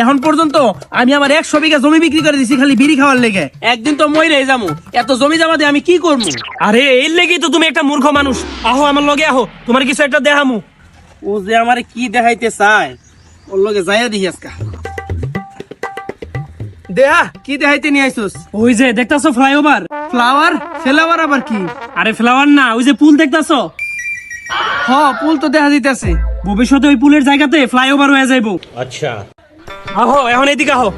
এখন পর্যন্ত আমি আমার 100 বিঘা জমি বিক্রি করে দিছি খালি বিড়ি খাওয়ার লেগে। একদিন তো মইরে যামু, এত জমি জমা দিয়ে আমি কি করবো? আরে এর লেগেই তো তুমি একটা মূর্খ মানুষ। আহো আমার লগে আহো, তোমার কিছু একটা দেখামু। ও যে আমারে কি দেখাইতে চায়, ওর লগে যাইয়া দিই আজকা। দেহা কি দেখাইতে নিয়ে আইছস? ওই যে দেখতাছো ফ্লাইওভার। ফ্লাওয়ার? ফ্লাওয়ার আবার কি? আরে ফ্লাওয়ার না, ওই যে পুল দেখতাছো। হ, পুল তো দেখা দিতেছে। ভবিষ্যতে ওই পুলের জায়গাতে ফ্লাইওভার হয়ে যাইবো। আচ্ছা আহো, এখন এইদিকে আহো।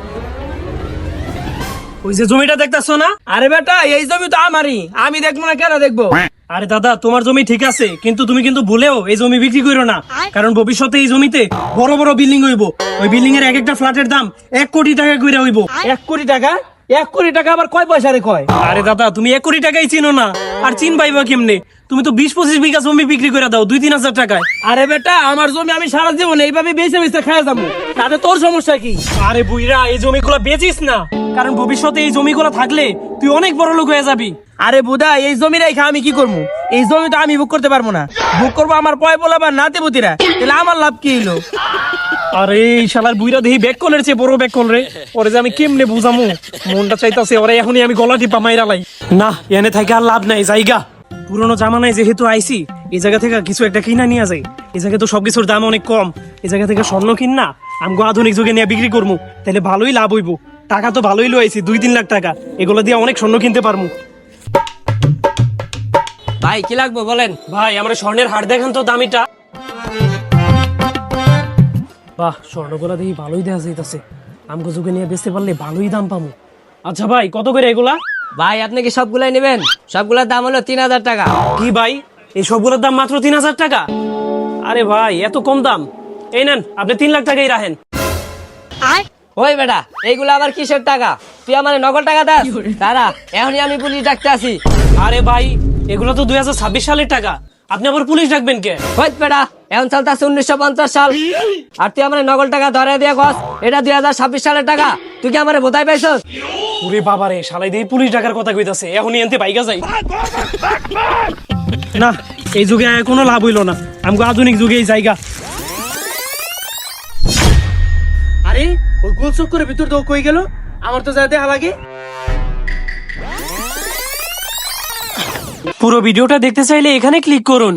ওই যে জমিটা দেখতাছো না? আরে বেটা, এই জমি তো আমারই, আমি দেখবো না কেন দেখবো? আরে দাদা, তোমার জমি ঠিক আছে, কিন্তু তুমি কিন্তু ভুলেও এই জমি বিক্রি করো না। কারণ ভবিষ্যতে এই জমিতে বড় বড় বিল্ডিং হইব। ওই বিল্ডিং এর এক একটা ফ্ল্যাটের দাম 1 কোটি টাকা কইরা হইব। 1 কোটি টাকা? 1 কোটি টাকা আবার কয় পয়সা রে কয়? আরে দাদা, তুমি 1 কোটি টাকাই চিনো না, আর চিন পাইবা কেমনে? তুমি তো 20-25 বিঘা জমি বিক্রি করে দাও 2-3 হাজার টাকায়। আরে বেটা, আমার জমি আমি সারা জীবন এইভাবে বেঁচে বেঁচে খাওয়া যাবো, তাতে তোর সমস্যা কি? আরে বুইরা, এই জমিগুলো বেচিস না, কারণ ভবিষ্যতে এই জমিগুলো থাকলে তুই অনেক বড় লোক হয়ে যাবি। আরে বুদা, এই জমি রেখা আমি কি করবো? এই জমি তো আমি বুক করতে পারবো না। বুক করবো আমার পয় বলাবার নাতে পুতিরা, তাহলে আমার লাভ কি হইলো? আরে এই শালার বুইরা দেখি ব্যাক কলের চেয়ে বড় ব্যাক কল রে। ওরে যে আমি কেমনে বুঝামু, মনটা চাইতাছে ওরে এখনই আমি গলা টিপা মাইরা লাই। না, এনে থেকে আর লাভ নাই, জায়গা পুরোনো জামানায় যেহেতু আইছি, এই জায়গা থেকে কিছু একটা কিনা নিয়ে যাই। এই জায়গায় তো সবকিছুর দাম অনেক কম। এই জায়গা থেকে স্বর্ণ কিনা আমগো আধুনিক যুগে নিয়ে বিক্রি করবো, তাহলে ভালোই লাভ হইব। টাকা তো ভালোই লইছি, 2-3 লাখ টাকা। এগুলো দিয়ে অনেক স্বর্ণ কিনতে পারবো। ভাই কি লাগবে বলেন? ভাই আমরা স্বর্ণের হার দেখান তো দামিটা। বাহ, স্বর্ণগুলা দেখি ভালোই দেখা যাইতাছে। আমগো যুগে নিয়ে বেচতে পারলে ভালোই দাম পাবো। আচ্ছা ভাই, কত করে এগুলা? ভাই আপনি কি সবগুলাই নেবেন? সবগুলোর দাম হলো 3000 টাকা। কি ভাই, এই সবগুলোর দাম মাত্র 3000 টাকা? আরে ভাই, এত কম দাম? এই নেন, আপনি 3 লাখ টাকাই রাখেন। ওই বেটা, এইগুলো আবার কিসের টাকা? তুই আমার নকল টাকা দাস? তারা এখনই আমি পুলিশ ডাকতে আসি। আরে ভাই, এগুলো তো 2026 সালের টাকা, আপনি আবার পুলিশ ডাকবেন কে? ওই বেটা, এখন চলতেছে 1950 সাল, আর তুই আমার নকল টাকা ধরে দিয়ে কস এটা 2026 সালের টাকা। তুই কি আমার বোধাই পাইছস? ওরে বাবা রে, শালাই দিয়ে পুলিশ ডাকার কথা কইতাছে। এখনই এনতে বাইকা যাই। না, এই যুগে আর কোনো লাভ হইল না, আমগো আধুনিক যুগে এই জায়গা। আরে ওই গোল চক্করের ভিতর তো কই গেল? আমার তো যা দেখা লাগে। পুরো ভিডিওটা দেখতে চাইলে এখানে ক্লিক করুন।